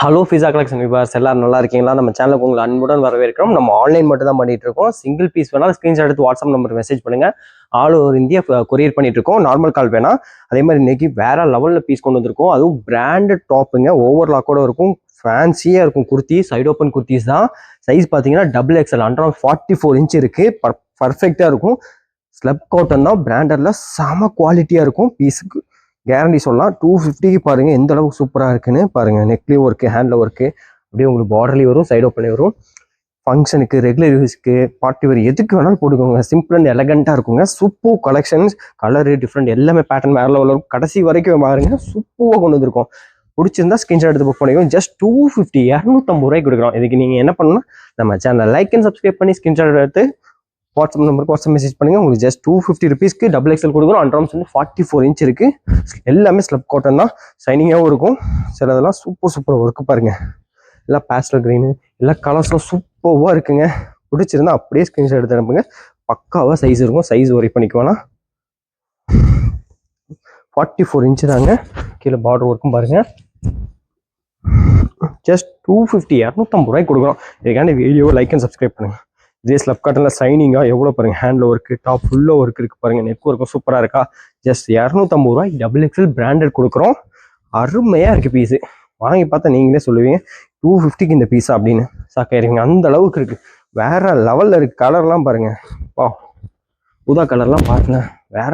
Hello pizza collection viewers எல்லாரும் நல்லா இருக்கீங்களா? நம்ம சேனலுக்கு உங்களை அன்புடன் வரவேற்கிறோம். நம்ம ஆன்லைன் மட்டும் தான் பண்ணிட்டு இருக்கோம். சிங்கிள் பீஸ் வேணாலும் ஸ்கிரீன்ஷாட் எடுத்து வாட்ஸ்அப் நம்பர் மெசேஜ் பண்ணுங்க. ஆல் ஓவர் இந்தியா கொரியர் பண்ணிட்டு இருக்கோம். நார்மல் கால் வேணா. அதே மாதிரி இன்னைக்கு வேற லெவல்ல பீஸ் கொண்டு வந்திருக்கோம். அதுவும் பிராண்டட் டாப்புங்க, ஓவர்லாக்கோட இருக்கும், ஃபேன்சியா இருக்கும். குர்த்தி சைட் ஓப்பன் குர்த்திஸ் தான். சைஸ் பார்த்தீங்கன்னா XXL அண்டர் 44 இன்ச் இருக்கு. பர்ஃபெக்டா இருக்கும். ஸ்லப் காட்டன் தான், பிராண்டட்ல செம குவாலிட்டியா இருக்கும். பீஸுக்கு கேரண்டி சொல்லலாம். 250க்கு பாருங்க எந்த அளவுக்கு சூப்பராக இருக்குன்னு பாருங்க. நெக்லி ஒர்க்கு, ஹேண்ட்ல ஒர்க்கு, அப்படியே உங்களுக்கு பார்டர்லி வரும், சைட் ஓப்பன்லேயே வரும். ஃபங்க்ஷனுக்கு, ரெகுலர் யூஸ்க்கு, பார்ட்டி வேர் எதுக்கு வேணாலும் போட்டுக்கோங்க. சிம்பிள் அண்ட் எலகண்டாக இருக்குங்க. சூப்பர் கலெக்ஷன்ஸ், கலரு டிஃப்ரெண்ட், எல்லாமே பேட்டர்ன் வேற லெவலில் இருக்கும். கடைசி வரைக்கும் பாருங்க, சூப்பராக கொண்டு வந்திருக்கோம். பிடிச்சிருந்தா ஸ்கிரீன்ஷாட் எடுத்து புக் பண்ணிக்கோங்க. ஜஸ்ட் 250, 250 ரூபாய்க்கு கொடுக்குறோம். இதுக்கு நீங்கள் என்ன பண்ணணும், நம்ம சேனலை லைக் அண்ட் சப்ஸ்கிரைப் பண்ணி ஸ்கிரீன்ஷாட் எடுத்து வாட்ஸ்அப் நம்பருக்கு வாட்ஸ்அப் மெசேஜ் பண்ணுங்க. உங்களுக்கு ஜஸ்ட் 250 ருபீஸ்க்கு XXL கொடுக்குறோம். அண்டர்ஆர்ம்ஸ் வந்து 44 இன்ச் இருக்கு. எல்லாமே ஸ்லப் காட்டன் தான், ஷைனிங்காகவும் இருக்கும். சிலதெல்லாம் சூப்பர் ஒர்க்கு பாருங்க. எல்லாம் பேஸ்டல் கிரீனு, எல்லா கலர்ஸும் சூப்பராக இருக்குங்க. பிடிச்சிருந்தா அப்படியே ஸ்கிரீன்ஷாட் எடுத்து அனுப்புங்க. பக்காவாக சைஸ் இருக்கும், சைஸ் ஒரி பண்ணிக்குவேனா. 44 இன்ச்சு தாங்க. கீழே பார்டர் ஒர்க்கும் பாருங்க. ஜஸ்ட் 250, 250 ரூபாய்க்கு கொடுக்குறோம். இதுக்காண்டி வீடியோ லைக் அண்ட் சப்ஸ்கிரைப் பண்ணுங்க. இதே ஸ்லப் காட்டன்ல ஷைனிங்காக எவ்வளோ பாருங்க. ஹேண்ட்ல ஒர்க்கு, டாப் ஃபுல்லாக ஒர்க் இருக்கு பாருங்க. நெக் ஒர்க்கும் சூப்பராக இருக்கா. ஜஸ்ட் 250 ரூபாய்க்கு XXL பிராண்டட் கொடுக்குறோம். அருமையா இருக்கு பீஸு. வாங்கி பார்த்தா நீங்களே சொல்லுவீங்க 250க்கு இந்த பீஸா அப்படின்னு சாக்காயிருங்க. அந்த அளவுக்கு இருக்கு, வேற லெவல்ல இருக்கு. கலர்லாம் பாருங்க, வா ஊதா கலர்லாம் பாருங்க. வேற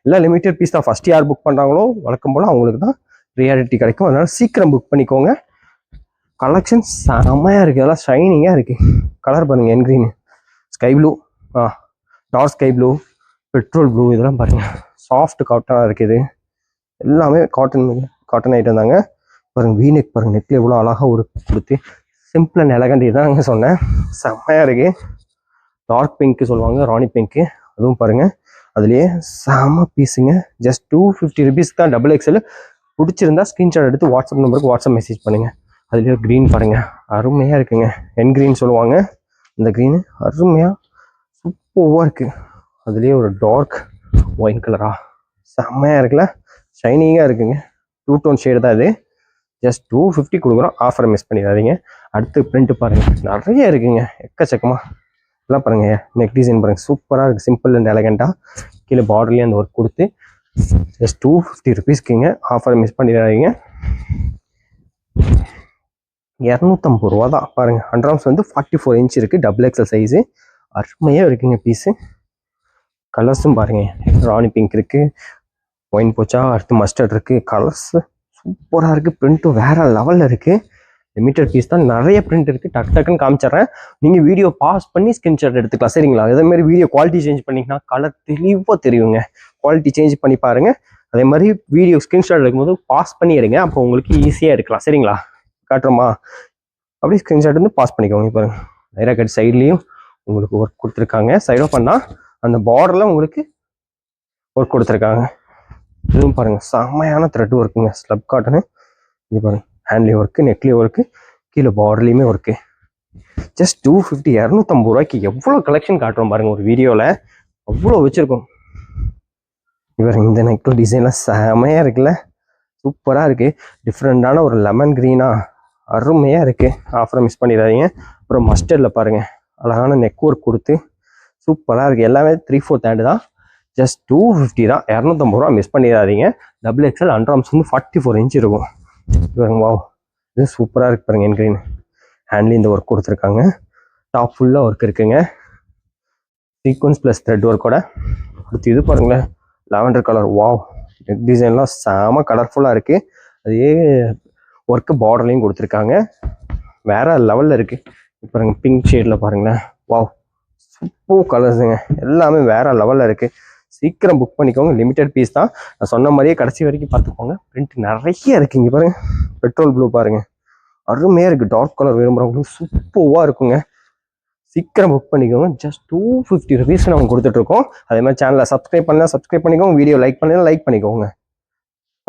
எல்லாம் லிமிடெட் பீஸ் தான். ஃபர்ஸ்ட் யார் புக் பண்றாங்களோ வழக்கம் போல அவங்களுக்கு தான் ரியாலிட்டி கிடைக்கும். அதனால சீக்கிரம் புக் பண்ணிக்கோங்க. கலெக்ஷன் செமையா இருக்கு, அதெல்லாம் ஷைனிங்கா இருக்கு. கலர் பாருங்க, என் green, sky blue, dark sky blue, petrol blue, இதெல்லாம் பாருங்க. சாஃப்ட் காட்டனாக இருக்குது. எல்லாமே காட்டன் ஐட்டம் தாங்க. பாருங்க வீநெக் பாருங்க, நெக்ல எவ்வளோ அழகாக ஒரு கொடுத்து சிம்பிள் அண்ட் எலகண்ட் இதாங்க சொன்னேன். செம்மையா இருக்கு. டார்க் பிங்க்கு சொல்லுவாங்க, ராணி பிங்க்கு, அதுவும் பாருங்க. அதுலேயே செம பீஸுங்க. ஜஸ்ட் 250 ருபீஸ் தான் XXL. பிடிச்சிருந்தா ஸ்க்ரீன்ஷாட் எடுத்து வாட்ஸ்அப் நம்பருக்கு வாட்ஸ்அப் மெசேஜ் பண்ணுங்க. அதுலேயே க்ரீன் பாருங்க, அருமையா இருக்குங்க. என் க்ரீன் சொல்லுவாங்க. இந்த க்ரீனு அருமையாக சூப்பராக இருக்குது. அதுலேயே ஒரு டார்க் ஒயின் கலரா செம்மையாக இருக்குல்ல, ஷைனிங்காக இருக்குங்க. 2 டோன் ஷேடு தான் இது. ஜஸ்ட் 250 கொடுக்குறோம். ஆஃபரை மிஸ் பண்ணிடாதீங்க. அடுத்து பிரிண்ட் பாருங்கள், நிறைய இருக்குங்க, எக்கச்சக்கமாக. எல்லாம் பாருங்கள், நெக் டிசைன் பாருங்கள், சூப்பராக இருக்குது. சிம்பிள் அண்ட் எலகண்ட்டாக கீழே பார்டர்லேயே அந்த ஒர்க் கொடுத்து ஜஸ்ட் 250 ருபீஸ்க்குங்க. ஆஃபரை மிஸ் பண்ணிடாதீங்க. 250 ரூபா தான் பாருங்க. அண்டர்ஆர்ம்ஸ் வந்து 44 இன்ச் இருக்கு, XXL சைஸு. அருமையா இருக்குங்க பீஸு. கலர்ஸும் பாருங்க, ராணி பிங்க் இருக்கு, ஒயின் போச்சா, அடுத்து மஸ்டர்ட் இருக்கு. கலர்ஸ் சூப்பராக இருக்கு. பிரிண்ட்டும் வேற லெவல்ல இருக்கு. லிமிட்டட் பீஸ் தான், நிறைய பிரிண்ட் இருக்கு. டக்குன்னு காமிச்சிடுறேன். நீங்க வீடியோ பாஸ் பண்ணி ஸ்கிரீன்ஷாட் எடுத்துக்கலாம், சரிங்களா? அதே மாதிரி வீடியோ குவாலிட்டி சேஞ்ச் பண்ணிங்கன்னா கலர் தெளிவாக தெரியுங்க. குவாலிட்டி சேஞ்ச் பண்ணி பாருங்க. அதே மாதிரி வீடியோ ஸ்கிரீன்ஷாட் எடுக்கும்போது பாஸ் பண்ணி எடுங்க, அப்போ உங்களுக்கு ஈஸியாக எடுக்கலாம், சரிங்களா? காட்டுறோமா, அப்படியே ஸ்க்ரீன்ஷாட் வந்து பாஸ் பண்ணிக்கோங்க. பாருங்க, நேராக கட்டி சைட்லேயும் உங்களுக்கு ஒர்க் கொடுத்துருக்காங்க. சைடோ பண்ணால் அந்த பார்டரில் உங்களுக்கு ஒர்க் கொடுத்துருக்காங்க. இதுவும் பாருங்க, செம்மையான த்ரெட் ஒர்க்குங்க. Slub cotton. இங்கே பாருங்க, ஹேண்ட்லேயும் ஒர்க்கு, நெக்லேயும் ஒர்க்கு, கீழே பார்டர்லேயுமே ஒர்க்கு. ஜஸ்ட் 250, 250 ரூபாய்க்கு எவ்வளோ கலெக்ஷன் காட்டுறோம் பாருங்க. ஒரு வீடியோவில் அவ்வளோ வச்சுருக்கோம். பாருங்க, இந்த நெக்ல டிசைன்லாம் செம்மையாக இருக்குல்ல, சூப்பராக இருக்குது. டிஃப்ரெண்டான ஒரு லெமன் க்ரீனா அருமையாக இருக்குது. ஆஃபரை மிஸ் பண்ணிடாதீங்க. அப்புறம் மஸ்டர்டில் பாருங்கள், அழகான நெக் ஒர்க் கொடுத்து சூப்பராக இருக்குது. எல்லாமே 3/4 ஹேண்டு தான். ஜஸ்ட் 250 தான், 250 ரூபா. மிஸ் பண்ணிடாதீங்க. XXL அண்டர்ஆர்ம்ஸ் வந்து 44 இன்ச் இருக்கும். பாருங்க, வா இது சூப்பராக இருக்குது பாருங்க. என் கிரீன் ஹேண்ட்லேயும் இந்த ஒர்க் கொடுத்துருக்காங்க. டாப் ஃபுல்லாக ஒர்க் இருக்குங்க, சீக்வன்ஸ் ப்ளஸ் த்ரெட் ஒர்க்கோட. அடுத்து இது பாருங்களேன், லாவெண்டர் கலர். வாவ், நெக் டிசைன்லாம் செம கலர்ஃபுல்லாக இருக்குது. அதே ஒர்க்கு பார்டர்லையும் கொடுத்துருக்காங்க. வேற லெவலில் இருக்குது. பாருங்க, பிங்க் ஷேடில் பாருங்களேன். வாவ், சூப்பர் கலர்ஸுங்க. எல்லாமே வேற லெவலில் இருக்குது. சீக்கிரம் புக் பண்ணிக்கோங்க. லிமிட்டட் பீஸ் தான். நான் சொன்ன மாதிரியே கடைசி வரைக்கும் பார்த்துக்கோங்க. பிரிண்ட் நிறைய இருக்குது. இங்கே பாருங்க, பெட்ரோல் ப்ளூ பாருங்க, அருமையாக இருக்குது. டார்க் கலர் விரும்புகிறவங்களுக்கு சூப்பராக இருக்குங்க. சீக்கிரம் புக் பண்ணிக்கோங்க. ஜஸ்ட் 250 ருபீஸ் நம்ம கொடுத்துட்ருக்கோம். அதே மாதிரி சேனலை சப்ஸ்கிரைப் பண்ணலாம், சப்ஸ்கிரைப் பண்ணிக்கோங்க. வீடியோ லைக் பண்ணலாம், லைக் பண்ணிக்கோங்க.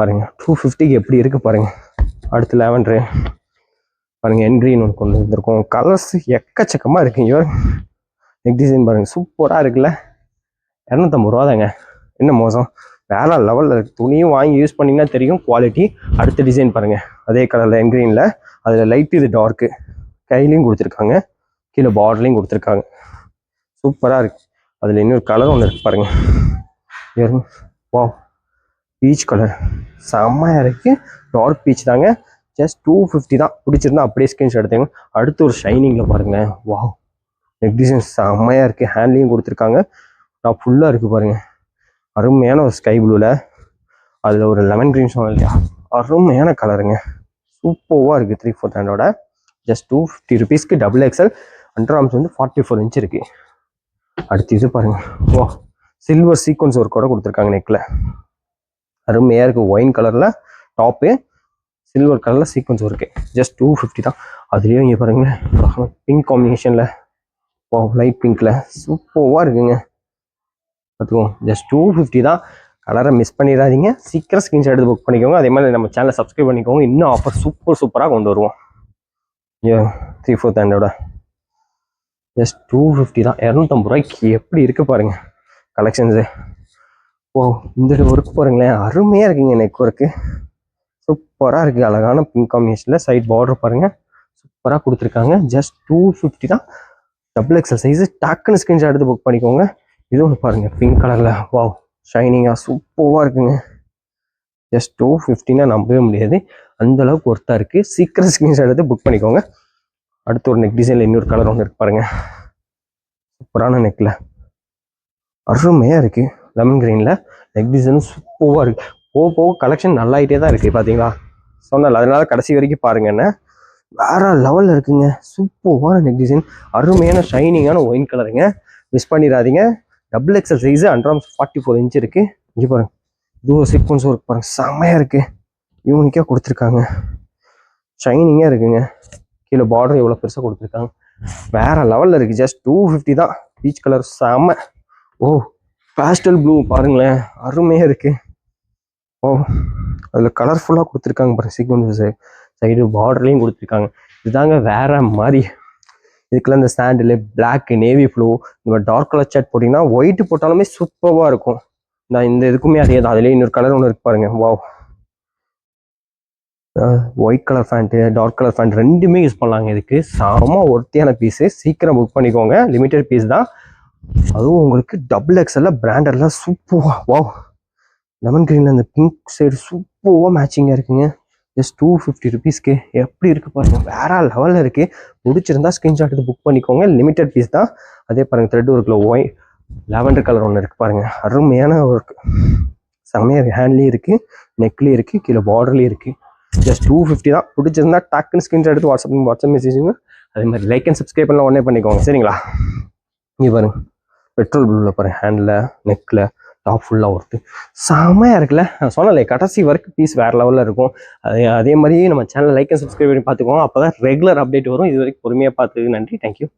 பாருங்க, 250க்கு எப்படி இருக்குது பாருங்க. அடுத்து லாவெண்டரு பாருங்க, என் கிரீன் ஒன்று கொண்டு வந்திருக்கோம். கலர்ஸ் எக்கச்சக்கமாக இருக்குங்க. நெக் டிசைன் பாருங்க, சூப்பராக இருக்குல்ல. 250 ரூபா தாங்க, என்ன மோசம். வேற லெவலில் இருக்குது. துணியும் வாங்கி யூஸ் பண்ணிங்கன்னா தெரியும் குவாலிட்டி. அடுத்த டிசைன் பாருங்க, அதே கலரில் என்கிரீனில், அதில் லைட்டு இது டார்க்கு, கையிலையும் கொடுத்துருக்காங்க, கீழே பார்டர்லையும் கொடுத்துருக்காங்க. சூப்பராக இருக்குது. அதில் இன்னொரு கலர் ஒன்று இருக்கு பாருங்கள். வா, பீச் கலர் செம்மையாக இருக்குது. டார்க் பீச் தாங்க. ஜஸ்ட் 250 தான். பிடிச்சிருந்தா அப்படியே ஸ்கிரீன்ஷாட் எடுத்துங்க. அடுத்து ஒரு ஷைனிங்கில் பாருங்களேன். வா, நெக் டிசைன் செம்மையாக இருக்குது. ஹேண்ட்லேயும் கொடுத்துருக்காங்க. நான் ஃபுல்லாக இருக்குது பாருங்கள். அருமையான ஒரு ஸ்கை ப்ளூவில், அதில் ஒரு லெமன் க்ரீன் சொன்னோம் இல்லையா, அருமையான கலருங்க. சூப்பராக இருக்குது. 3/4 ஹேண்டோட ஜஸ்ட் 250 rupeesக்கு XXL. அண்டர் ஆர்ம்ஸ் வந்து 44 inch இருக்குது. அடுத்து இது பாருங்கள். வா, சில்வர் சீக்வன்ஸ் ஒர்க்கோட கொடுத்துருக்காங்க நெக்கில். அருமையாக இருக்குது. ஒயின் கலரில் டாப்பு, சில்வர் கலரில் சீக்வன்ஸ் ஒர்க்கு. ஜஸ்ட் 250 தான். அதுலேயும் இங்கே பாருங்களேன், பிங்க் காம்பினேஷனில், வா, லைட் பிங்க்கில் சூப்பராக இருக்குங்க. பார்த்துக்கோங்க. ஜஸ்ட் 250 தான். கலரை மிஸ் பண்ணிடாதீங்க. சீக்கிரம் ஸ்க்ரீன்ஷாட் எடுத்து புக் பண்ணிக்கோங்க. அதே மாதிரி நம்ம சேனலை சப்ஸ்கிரைப் பண்ணிக்கோங்க. இன்னும் ஆஃபர் சூப்பராக கொண்டு வருவோம். 3/4 ஹேண்டோட ஜஸ்ட் 250 தான். 250 ரூபாய்க்கு எப்படி இருக்கு பாருங்க கலெக்ஷன்ஸு. ஓ, இந்த ஒர்க் பாருங்களேன், அருமையாக இருக்குங்க. நெக் ஒர்க்கு சூப்பராக இருக்குது. அழகான பிங்க் காம்பினேஷனில் சைட் பார்டர் பாருங்கள், சூப்பராக கொடுத்துருக்காங்க. ஜஸ்ட் 250 தான். XXL size. டக்குன்னு ஸ்க்ரீன்ஷாட் எடுத்து புக் பண்ணிக்கோங்க. இது ஒன்று பாருங்கள், பிங்க் கலரில். வா, ஷைனிங்காக சூப்பராக இருக்குங்க. ஜஸ்ட் 250னா நம்பவே முடியாது, அந்தளவுக்கு ஒர்த்தாக இருக்குது. சீக்கிரம் ஸ்க்ரீன்ஷாட் எடுத்து புக் பண்ணிக்கோங்க. அடுத்து ஒரு நெக் டிசைனில் இன்னொரு கலர் ஒன்று இருக்கு பாருங்கள். சூப்பரான நெக்கில் அருமையாக இருக்குது. லெமன் கிரீனில் நெக் டிசைனும் சூப்பராக இருக்குது. போக போக கலெக்ஷன் நல்லாயிட்டே தான் இருக்குது. பார்த்தீங்களா, சொன்னல, அதனால கடைசி வரைக்கும் பாருங்க. என்ன வேறு லெவலில் இருக்குங்க. சூப்பரான நெக் டிசைன், அருமையான ஷைனிங்கான ஒயின் கலருங்க. மிஸ் பண்ணிடாதீங்க. XXL size. Under arms 44 inch இருக்குது. இங்கே பாருங்கள், இது ஒரு சீக்வன்ஸ் ஒர்க் பாருங்கள், செம்மையாக இருக்குது. யூனிக்காக கொடுத்துருக்காங்க, ஷைனிங்காக இருக்குங்க. கீழே பார்டர் எவ்வளோ பெருசாக கொடுத்துருக்காங்க, வேறு லெவலில் இருக்குது. ஜஸ்ட் 250 தான். பீச் கலர் செம்ம. ஓ, பேஸ்டல் ப்ளூ பாருங்களேன், அருமையாக இருக்குது. ஓ, அதில் கலர்ஃபுல்லாக கொடுத்துருக்காங்க பாருங்கள். சீக்வன்ஸ் சைடு பார்டர்லையும் கொடுத்துருக்காங்க. இதுதாங்க வேறு மாதிரி. இதுக்கெல்லாம் இந்த சாண்டில், பிளாக், நேவி ப்ளூ, இந்த டார்க் கலர் ஷர்ட் போட்டிங்கன்னா ஒயிட்டு போட்டாலுமே சூப்பராக இருக்கும். நான் இந்த இதுக்குமே அதே தான். அதுலேயே இன்னொரு கலர் ஒன்று இருக்கு பாருங்கள். வா, white colour pant, dark colour pant ரெண்டுமே யூஸ் பண்ணலாங்க. இதுக்கு செம ஒர்த்தியான பீஸு. சீக்கிரம் புக் பண்ணிக்கோங்க. லிமிட்டட் பீஸ் தான். அதுவும் உங்களுக்கு XXL பிராண்டட்லாம் சூப்பராக. வா, லெமன் கிரீனில் அந்த பிங்க் சைடு சூப்பராக மேட்சிங்காக இருக்குங்க. ஜஸ்ட் 250 rupeesக்கு எப்படி இருக்குது பாருங்கள், வேற லெவலில் இருக்குது. பிடிச்சிருந்தா ஸ்க்ரீன்ஷாட் எடுத்து புக் பண்ணிக்கோங்க. லிமிட்டட் பீஸ் தான். அதே பாருங்கள், த்ரெட் ஒர்க்கில் ஒயிட் லாவெண்டர் கலர் ஒன்று இருக்குது பாருங்கள், அருமையான ஒர்க், செம்மையாக இருக்குது. ஹேண்ட்லேயும் இருக்குது, நெக்லேயும் இருக்குது, கீழே பார்டர்லேயும் இருக்குது. ஜஸ்ட் 250 தான். பிடிச்சிருந்தா டக்குன்னு ஸ்க்ரீன்ஷாட் எடுத்து வாட்ஸ்அப் மெசேஜுங்க. அதே மாதிரி லைக் அண்ட் சப்ஸ்கிரைப் பண்ணலாம் உடனே பண்ணிக்கோங்க, சரிங்களா. இங்கே பாருங்கள், பெட்ரோல் ப்ளூவில் பாருங்கள், ஹேண்டில், நெக்கில், டாப் ஃபுல்லாக ஒர்த்து செம்மையாக இருக்குல்ல. நான் சொன்னல, கடைசி வரைக்கும் பீஸ் வேறு லெவலில் இருக்கும். அதே மாதிரி நம்ம சேனல் லைக் அண்ட் சப்ஸ்கிரைப் பண்ணி பார்த்துக்கோங்க. அப்போ தான் ரெகுலர் அப்டேட் வரும். இது வரைக்கும் பொறுமையாக பார்த்துக்கு நன்றி. தேங்க்யூ.